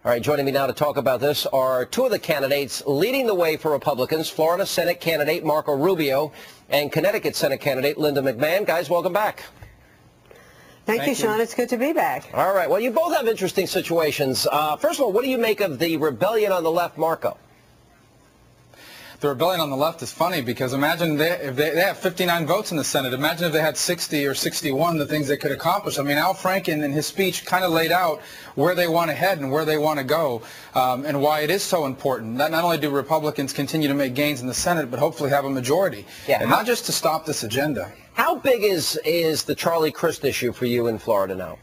All right, joining me now to talk about this are two of the candidates leading the way for Republicans, Florida Senate candidate Marco Rubio and Connecticut Senate candidate Linda McMahon. Guys, welcome back. Thank you, Sean. It's good to be back. All right. Well, you both have interesting situations. First of all, what do you make of the rebellion on the left, Marco? The rebellion on the left is funny because imagine if they have 59 votes in the Senate. Imagine if they had 60 or 61, the things they could accomplish. I mean, Al Franken in his speech kind of laid out where they want to head and where they want to go and why it is so important. That not only do Republicans continue to make gains in the Senate, but hopefully have a majority. Yeah. And not just to stop this agenda. How big is the Charlie Crist issue for you in Florida now?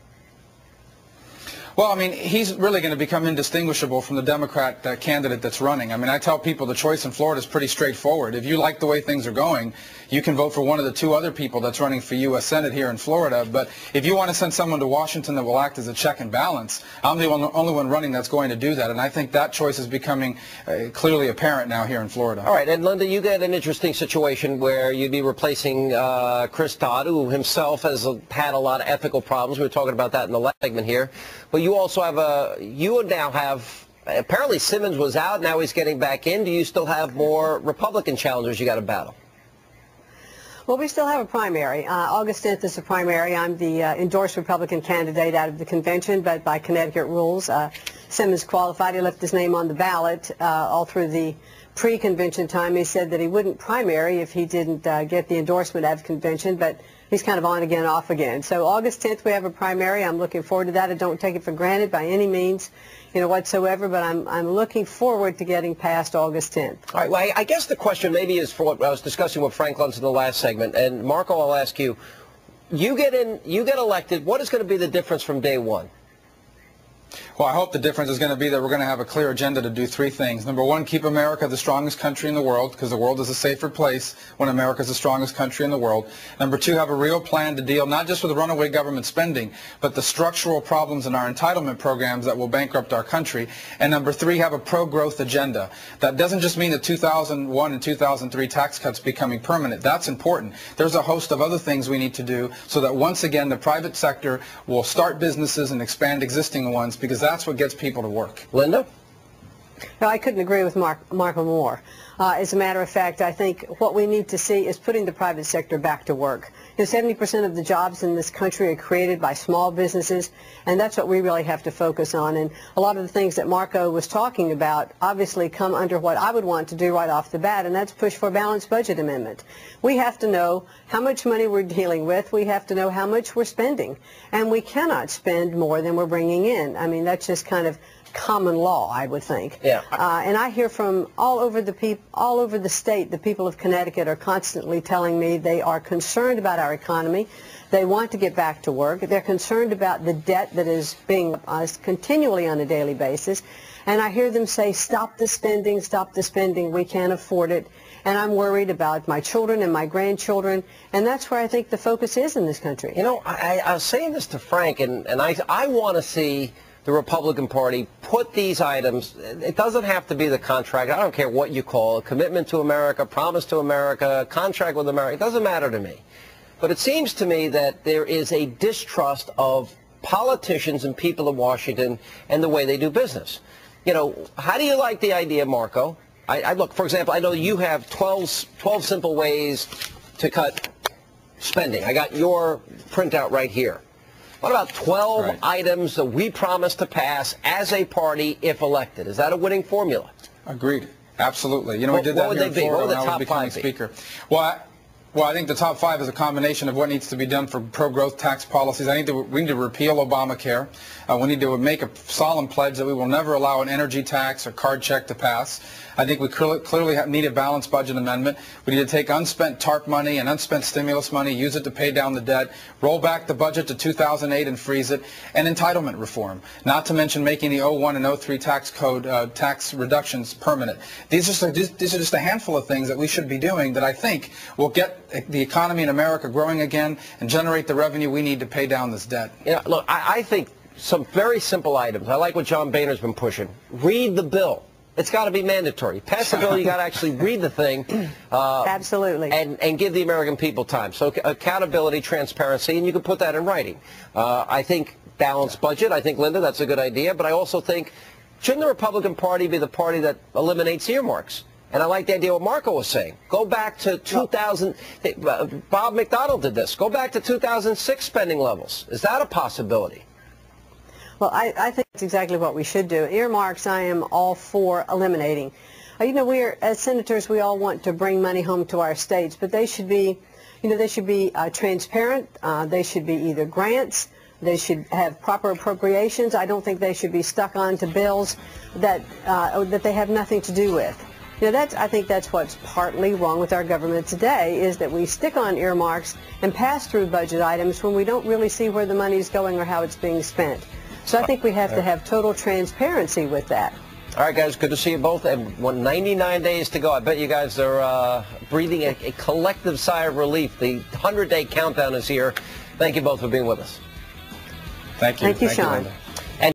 Well, I mean, he's really going to become indistinguishable from the Democrat candidate that's running. I mean, I tell people the choice in Florida is pretty straightforward. If you like the way things are going, you can vote for one of the two other people that's running for U.S. Senate here in Florida. But if you want to send someone to Washington that will act as a check and balance, I'm the only one running that's going to do that. And I think that choice is becoming clearly apparent now here in Florida. All right. And, Linda, you get an interesting situation where you'd be replacing Chris Dodd, who himself has had a lot of ethical problems. We were talking about that in the last segment here. But you also have you now have, apparently Simmons was out, now he's getting back in. Do you still have more Republican challengers you got to battle? Well, we still have a primary. August 10th is a primary. I'm the endorsed Republican candidate out of the convention, but by Connecticut rules, Simmons qualified. He left his name on the ballot all through the pre-convention time. He said that he wouldn't primary if he didn't get the endorsement out of convention, but he's kind of on again, off again. So August 10th, we have a primary. I'm looking forward to that. I don't take it for granted by any means, whatsoever, but I'm looking forward to getting past August 10th. All right. Well, I guess the question maybe is for what I was discussing with Frank Luntz in the last segment, and Marco, I'll ask you. You get elected. What is going to be the difference from day one? Well, I hope the difference is going to be that we're going to have a clear agenda to do three things. Number one, keep America the strongest country in the world, because the world is a safer place when America is the strongest country in the world. Number two, have a real plan to deal not just with runaway government spending, but the structural problems in our entitlement programs that will bankrupt our country. And number three, have a pro-growth agenda. That doesn't just mean the 2001 and 2003 tax cuts becoming permanent. That's important. There's a host of other things we need to do so that once again the private sector will start businesses and expand existing ones, because that's what gets people to work. Linda? No, I couldn't agree with Marco more. As a matter of fact, I think what we need to see is putting the private sector back to work. 70% of the jobs in this country are created by small businesses, and that's what we really have to focus on. And a lot of the things that Marco was talking about obviously come under what I would want to do right off the bat, and that's push for a balanced budget amendment. We have to know how much money we're dealing with. We have to know how much we're spending, and we cannot spend more than we're bringing in. I mean, that's just kind of common law, I would think. Yeah. And I hear from all over the state, the people of Connecticut are constantly telling me they are concerned about our economy. They want to get back to work. They're concerned about the debt that is being continually on a daily basis. And I hear them say, stop the spending, we can't afford it. And I'm worried about my children and my grandchildren, and that's where I think the focus is in this country. I was saying this to Frank, and I want to see the Republican Party put these items, it doesn't have to be the contract, I don't care what you call it, commitment to America, promise to America, contract with America, it doesn't matter to me. But it seems to me that there is a distrust of politicians and people in Washington and the way they do business. How do you like the idea, Marco? Look, for example, I know you have 12 simple ways to cut spending. I got your printout right here. What about 12 items that we promise to pass as a party if elected? Is that a winning formula? Agreed. Absolutely. We did that here in Florida when I was becoming Speaker. Well, I think the top five is a combination of what needs to be done for pro-growth tax policies. We need to repeal Obamacare. We need to make a solemn pledge that we will never allow an energy tax or card check to pass. I think we clearly need a balanced budget amendment. We need to take unspent TARP money and unspent stimulus money, use it to pay down the debt, roll back the budget to 2008 and freeze it, and entitlement reform, not to mention making the 01 and 03 tax code tax reductions permanent. These are just a handful of things that we should be doing that I think will get the economy in America growing again and generate the revenue we need to pay down this debt. Look, I think some very simple items. I like what John Boehner's been pushing. Read the bill. It's got to be mandatory. Pass the bill, you got to actually read the thing. Absolutely. And give the American people time. So accountability, transparency, and you can put that in writing. I think balanced budget. I think, Linda, that's a good idea. But I also think Shouldn't the Republican Party be the party that eliminates earmarks? And I like the idea what Marco was saying. Go back to 2000. Bob McDonald did this. Go back to 2006 spending levels. Is that a possibility? Well, I think that's exactly what we should do. Earmarks, I am all for eliminating. You know, as senators, we all want to bring money home to our states, but they should be, transparent. They should be either grants. They should have proper appropriations. I don't think they should be stuck onto bills that they have nothing to do with. You know, I think that's what's partly wrong with our government today, is that we stick on earmarks and pass through budget items when we don't really see where the money is going or how it's being spent. So I think we have to have total transparency with that. All right, guys, good to see you both. And 99 days to go. I bet you guys are breathing a collective sigh of relief. The 100-day countdown is here. Thank you both for being with us. Thank you. Thank you, Sean.